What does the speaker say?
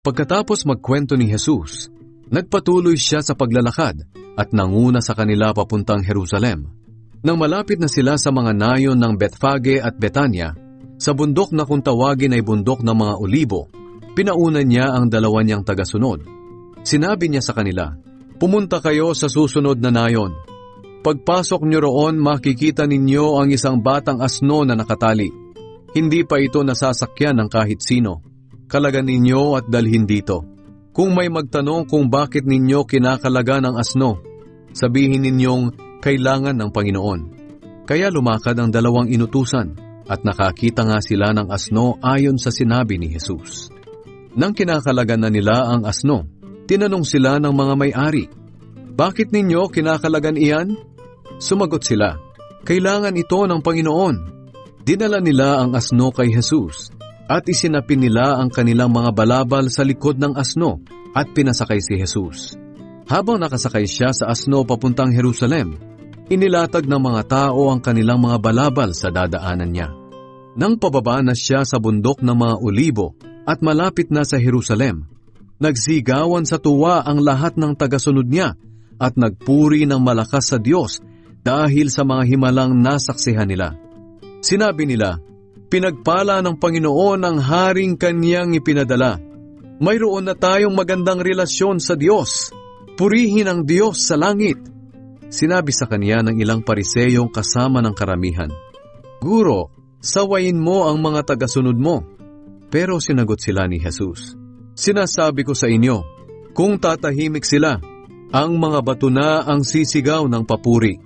Pagkatapos magkwento ni Jesus, nagpatuloy siya sa paglalakad at nanguna sa kanila papuntang Jerusalem. Nang malapit na sila sa mga nayon ng Bethfage at Betania, sa bundok na kung tawagin ay bundok ng mga olibo, pinaunan niya ang dalawa niyang tagasunod. Sinabi niya sa kanila, "Pumunta kayo sa susunod na nayon. Pagpasok niyo roon, makikita ninyo ang isang batang asno na nakatali. Hindi pa ito nasasakyan ng kahit sino. Kalagan ninyo at dalhin dito. Kung may magtanong kung bakit ninyo kinakalaga ng asno, sabihin ninyong kailangan ng Panginoon." Kaya lumakad ang dalawang inutusan at nakakita nga sila ng asno ayon sa sinabi ni Jesus. Nang kinakalagan na nila ang asno, tinanong sila ng mga may-ari, "Bakit ninyo kinakalagan iyan?" Sumagot sila, "Kailangan ito ng Panginoon." Dinala nila ang asno kay Jesus at isinapin nila ang kanilang mga balabal sa likod ng asno at pinasakay si Jesus. Habang nakasakay siya sa asno papuntang Jerusalem, inilatag ng mga tao ang kanilang mga balabal sa dadaanan niya. Nang pababa na siya sa bundok ng mga olibo at malapit na sa Jerusalem, nagsigawan sa tuwa ang lahat ng tagasunod niya at nagpuri ng malakas sa Diyos dahil sa mga himalang nasaksihan nila. Sinabi nila, "Pinagpala ng Panginoon ang haring kanyang ipinadala. Mayroon na tayong magandang relasyon sa Diyos. Purihin ang Diyos sa langit." Sinabi sa kanya ng ilang pariseyong kasama ng karamihan, "Guro, sawayin mo ang mga tagasunod mo." Pero sinagot sila ni Jesus, "Sinasabi ko sa inyo, kung tatahimik sila, ang mga bato na ang sisigaw ng papuri."